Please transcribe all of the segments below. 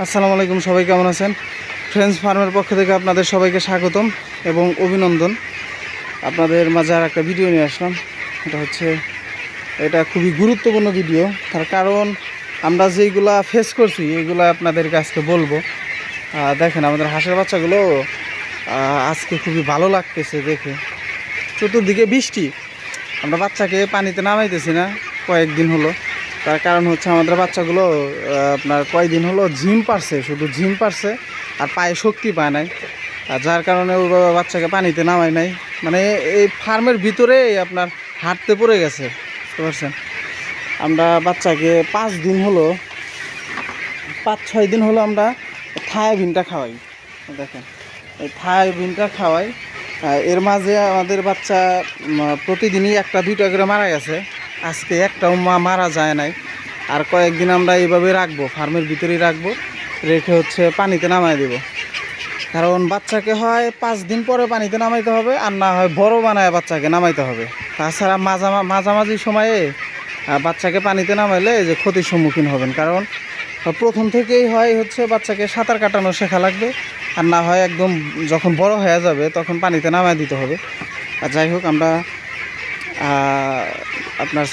আসসালামু আলাইকুম, সবাই কেমন আছেন? ফ্রেন্ডস ফার্মের পক্ষ থেকে আপনাদের সবাইকে স্বাগতম এবং অভিনন্দন। আপনাদের মাঝে আর একটা ভিডিও নিয়ে আসলাম। এটা খুবই গুরুত্বপূর্ণ ভিডিও, তার কারণ আমরা যেইগুলা ফেস করছি এইগুলো আপনাদের কাছে বলবো। দেখেন আমাদের হাঁসের বাচ্চাগুলো আজকে খুবই ভালো লাগতেছে দেখে। চতুর্দিকে বৃষ্টি, আমরা বাচ্চাকে পানিতে নামাইতেছি না কয়েকদিন হলো। তার কারণ হচ্ছে আমাদের বাচ্চাগুলো আপনার কয়েকদিন হলো ঝিম পারছে, শুধু ঝিম পারছে আর পায়ে শক্তি পায় নাই। আর যার কারণে ওই বাচ্চাকে পানিতে নামায় নাই, মানে এই ফার্মের ভিতরে আপনার হাঁটতে পড়ে গেছে, বুঝতে পারছেন? আমরা বাচ্চাকে 5-6 দিন হলো আমরা থায়াবিনটা খাওয়াই। দেখেন এই থায়াবিনটা খাওয়াই, এর মাঝে আমাদের বাচ্চা প্রতিদিনই 1-2টা করে মারা গেছে। আজকে একটাও মারা যায় নাই। আর কয়েকদিন আমরা এইভাবে রাখবো, ফার্মের ভিতরেই রাখবো, রেখে পানিতে নামাই দেব। কারণ বাচ্চাকে হয় 5 দিন পরে পানিতে নামাইতে হবে, আর না হয় বড় বানায় বাচ্চাকে নামাইতে হবে। তাছাড়া মাঝামাঝি সময়ে বাচ্চাকে পানিতে নামাইলে যে ক্ষতির সম্মুখীন হবেন। কারণ প্রথম থেকেই বাচ্চাকে সাঁতার কাটানো শেখা লাগবে, আর না হয় একদম যখন বড় হয়ে যাবে তখন পানিতে নামায় দিতে হবে। আর যাই হোক, আমরা আপনার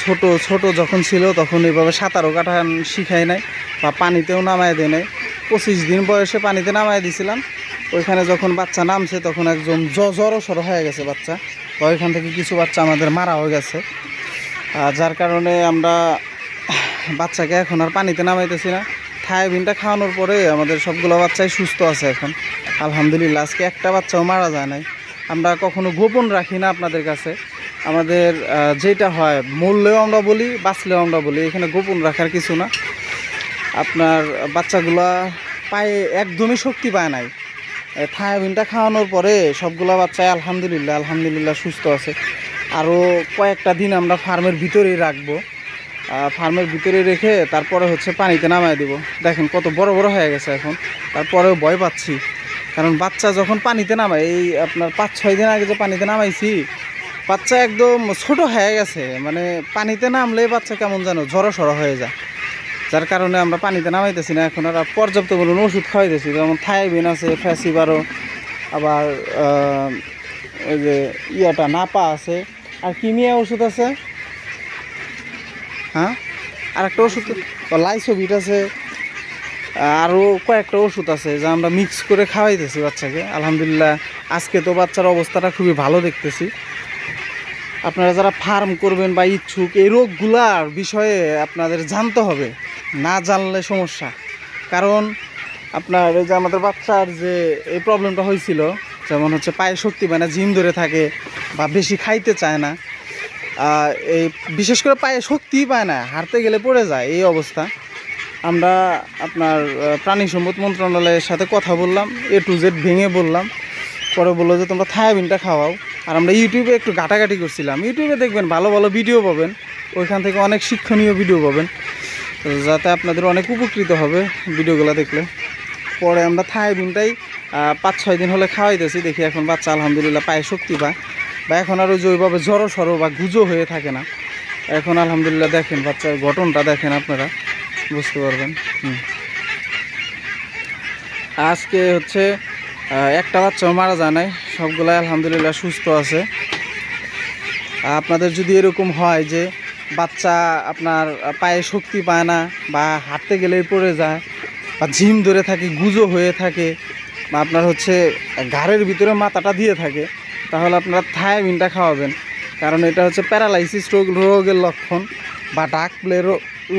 ছোট যখন ছিল তখন এইভাবে সাঁতারও কাটা শিখাই নাই বা পানিতেও নামায় দেয় নাই। 25 দিন বয়সে পানিতে নামায় দিয়েছিলাম। ওইখানে যখন বাচ্চা নামছে তখন একদম জড়সড় হয়ে গেছে বাচ্চা, বা ওইখান থেকে কিছু বাচ্চা আমাদের মারা হয়ে গেছে। যার কারণে আমরা বাচ্চাকে এখন আর পানিতে নামাইতেছি না। থায়াবিনটা খাওয়ানোর পরে আমাদের সবগুলো বাচ্চাই সুস্থ আছে এখন, আলহামদুলিল্লাহ। আজকে একটা বাচ্চাও মারা যায় নাই। আমরা কখনো গোপন রাখি না আপনাদের কাছে। আমাদের যেটা হয়, মরলেও আমরা বলি, বাঁচলেও আমরা বলি, এখানে গোপন রাখার কিছু না। আপনার বাচ্চাগুলা পায়ে একদমই শক্তি পায় নাই। থায়াবিনটা খাওয়ানোর পরে সবগুলো বাচ্চাই আলহামদুলিল্লাহ সুস্থ আছে। আরও কয়েকটা দিন আমরা ফার্মের ভিতরেই রাখবো। ফার্মের ভিতরে রেখে তারপরে পানিতে নামায় দেব। দেখেন কত বড় বড় হয়ে গেছে এখন, তারপরেও ভয় পাচ্ছি। কারণ বাচ্চা যখন পানিতে নামায়, এই আপনার 5-6 দিন আগে যে পানিতে নামাইছি, বাচ্চা একদম ছোট হয়ে গেছে। মানে পানিতে নামলে বাচ্চা কেমন যেন জড়সড় হয়ে যায়। যার কারণে আমরা পানিতে নামাইতেছি না এখন। আর পর্যাপ্ত পরিমাণ ওষুধ খাওয়াইতেছি, যেমন থায়াবিন আছে, ফ্যাসিবারো, আবার ওই যে নাপা আছে, আর কিমিয়া ওষুধ আছে। হ্যাঁ, আর একটা ওষুধ লাইসোভিট আছে, আরও কয়েকটা ওষুধ আছে যা আমরা মিক্স করে খাওয়াইতেছি বাচ্চাকে। আলহামদুলিল্লাহ আজকে তো বাচ্চার অবস্থাটা খুবই ভালো দেখতেছি। আপনারা যারা ফার্ম করবেন বা ইচ্ছুক, এই রোগগুলার বিষয়ে আপনাদের জানতে হবে, না জানলে সমস্যা। কারণ আপনার এই যে আমাদের বাচ্চার যে এই প্রবলেমটা হয়েছিল, যেমন পায়ে শক্তি পায় না, জিম ধরে থাকে বা বেশি খাইতে চায় না, এই বিশেষ করে পায়ে শক্তিই পায় না, হাঁটতে গেলে পড়ে যায়, এই অবস্থা। আমরা আপনার প্রাণী সম্পদ মন্ত্রণালয়ের সাথে কথা বললাম, A to Z ভেঙে বললাম। পরে বললো যে তোমরা থায়াবিনটা খাওয়াও। আর আমরা ইউটিউবে একটু ঘাটাঘাটি করছিলাম। ইউটিউবে দেখবেন ভালো ভালো ভিডিও পাবেন, ওইখান থেকে অনেক শিক্ষণীয় ভিডিও পাবেন, যাতে আপনাদের অনেক উপকৃত হবে ভিডিওগুলো দেখলে। পরে আমরা থায়াবিনটাই 5-6 দিন হলে খাওয়াইতেছি। দেখি এখন বাচ্চা আলহামদুলিল্লাহ পায়ে শক্তি পায়, বা এখন আরও যে ওইভাবে জড়সড় বা গুজো হয়ে থাকে না। এখন আলহামদুলিল্লাহ দেখেন বাচ্চার গঠনটা দেখেন, আপনারা বুঝতে পারবেন। আজকে একটা বাচ্চাও মারা যায় নাই, সবগুলাই আলহামদুলিল্লাহ সুস্থ আছে। আপনাদের যদি এরকম হয় যে বাচ্চা আপনার পায়ে শক্তি পায় না, বা হাঁটতে গেলেই পড়ে যায়, বা ঝিম ধরে থাকে, গুজো হয়ে থাকে, বা আপনার ঘাড়ের ভিতরে মাথাটা দিয়ে থাকে, তাহলে আপনারা থায়াবিনটা খাওয়াবেন। কারণ এটা প্যারালাইসিস রোগের লক্ষণ বা ডাক প্লের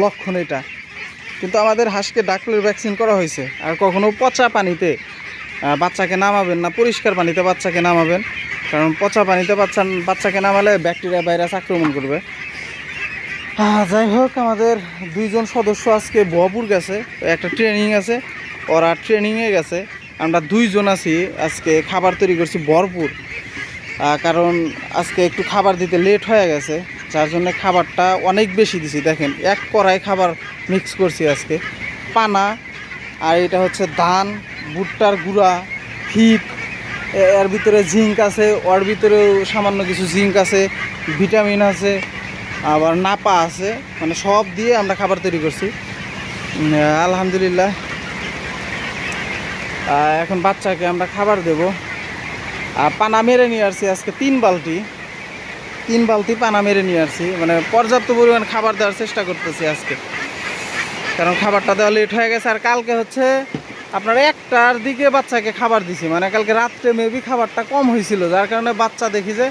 লক্ষণ এটা। কিন্তু আমাদের হাঁসকে ডাক প্লের ভ্যাকসিন করা হয়েছে। আর কখনও পচা পানিতে বাচ্চাকে নামাবেন না, পরিষ্কার পানিতে বাচ্চাকে নামাবেন। কারণ পচা পানিতে বাচ্চাকে নামালে ব্যাকটেরিয়া ভাইরাস আক্রমণ করবে। যাই হোক, আমাদের 2জন সদস্য আজকে ভুয়াপুর গেছে, একটা ট্রেনিং আছে, ওরা ট্রেনিংয়ে গেছে। আমরা 2জন আছি, আজকে খাবার তৈরি করছি ভরপুর। কারণ আজকে একটু খাবার দিতে লেট হয়ে গেছে, যার জন্য খাবারটা অনেক বেশি দিছি। দেখেন 1 কড়াই খাবার মিক্স করছি আজকে। পানা, আর এটা ধান, ভুট্টার গুঁড়া, ফিট, এর ভিতরে জিঙ্ক আছে, ওর ভিতরেও সামান্য কিছু জিঙ্ক আছে, ভিটামিন আছে, আবার নাপা আছে, মানে সব দিয়ে আমরা খাবার তৈরি করছি। আলহামদুলিল্লাহ এখন বাচ্চাকে আমরা খাবার দেব। পানা মেরে নিয়ে আসছি আজকে 3 বালতি পানা মেরে নিয়ে আসছি, মানে পর্যাপ্ত পরিমাণ খাবার দেওয়ার চেষ্টা করতেছি আজকে, কারণ খাবারটা দেওয়া লেট হয়ে গেছে। আর কালকে হচ্ছে আপনার 1টার দিকে বাচ্চাকে খাবার দিছি, মানে কালকে রাত্রে মেবি খাবারটা কম হয়েছিল, যার কারণে বাচ্চা দেখি যে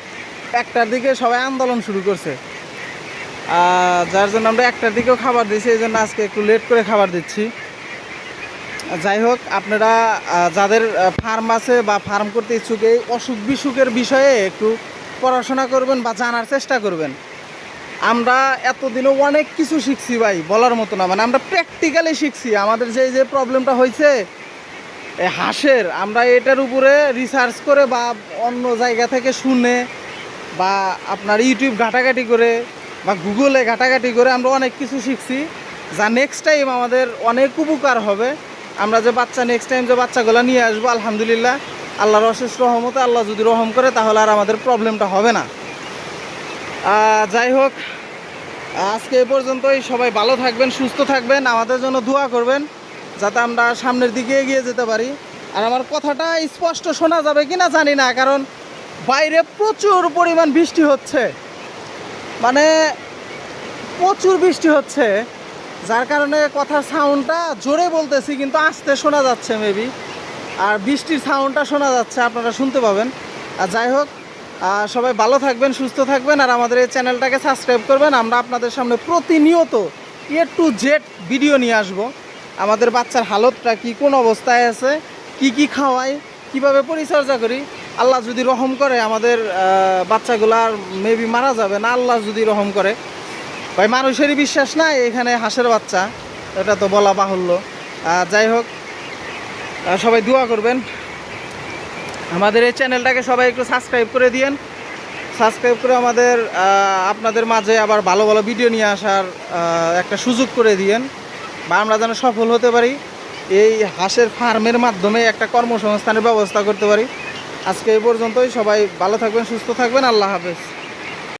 1টার দিকে সবাই আন্দোলন শুরু করছে, যার জন্য আমরা 1টার দিকেও খাবার দিছি, এই জন্য আজকে একটু লেট করে খাবার দিচ্ছি। যাই হোক, আপনারা যাদের ফার্ম আছে বা ফার্ম করতে ইচ্ছুক, এই অসুখ বিসুখের বিষয়ে একটু পড়াশোনা করবেন বা জানার চেষ্টা করবেন। আমরা এতদিনও অনেক কিছু শিখছি ভাই, বলার মতো না, মানে আমরা প্র্যাকটিক্যালি শিখছি। আমাদের যে প্রবলেমটা হয়েছে এই হাঁসের, আমরা এটার উপরে রিসার্চ করে বা অন্য জায়গা থেকে শুনে বা আপনার ইউটিউব ঘাটাঘাটি করে বা গুগলে ঘাটাঘাটি করে আমরা অনেক কিছু শিখছি, যা নেক্সট টাইম আমাদের অনেক উপকার হবে। আমরা যে নেক্সট টাইম যে বাচ্চাগুলো নিয়ে আসবো, আলহামদুলিল্লাহ আল্লাহর অশেষ রহমতে, আল্লাহ যদি রহম করে তাহলে আর আমাদের প্রবলেমটা হবে না। যাই হোক, আজকে এ পর্যন্তই। সবাই ভালো থাকবেন, সুস্থ থাকবেন, আমাদের জন্য দোয়া করবেন যাতে আমরা সামনের দিকে এগিয়ে যেতে পারি। আর আমার কথাটা স্পষ্ট শোনা যাবে কি না জানি না, কারণ বাইরে প্রচুর পরিমাণ বৃষ্টি হচ্ছে, মানে প্রচুর বৃষ্টি হচ্ছে, যার কারণে কথার সাউন্ডটা জোরে বলতেছি কিন্তু আস্তে শোনা যাচ্ছে মেবি, আর বৃষ্টির সাউন্ডটা শোনা যাচ্ছে, আপনারা শুনতে পাবেন। আর যাই হোক, সবাই ভালো থাকবেন, সুস্থ থাকবেন, আর আমাদের এই চ্যানেলটাকে সাবস্ক্রাইব করবেন। আমরা আপনাদের সামনে প্রতিনিয়ত A to Z ভিডিও নিয়ে আসব। আমাদের বাচ্চার হালতটা কি, কোন অবস্থায় আছে, কি খাওয়াই, কিভাবে পরিচর্যা করি। আল্লাহ যদি রহম করে আমাদের বাচ্চাগুলো আর মেবি মারা যাবে না, আল্লাহ যদি রহম করে। ভাই মানুষেরই বিশ্বাস নাই, এখানে হাঁসের বাচ্চা, এটা তো বলা বাহুল্য। যাই হোক, সবাই দোয়া করবেন। আমাদের এই চ্যানেলটাকে সবাই একটু সাবস্ক্রাইব করে দিয়েন, সাবস্ক্রাইব করে আমাদের আপনাদের মাঝে আবার ভালো ভালো ভিডিও নিয়ে আসার একটা সুযোগ করে দিয়েন, বা আমরা যেন সফল হতে পারি, এই হাঁসের ফার্মের মাধ্যমে একটা কর্মসংস্থানের ব্যবস্থা করতে পারি। আজকে এই পর্যন্তই। সবাই ভালো থাকবেন, সুস্থ থাকবেন, আল্লাহ হাফেজ।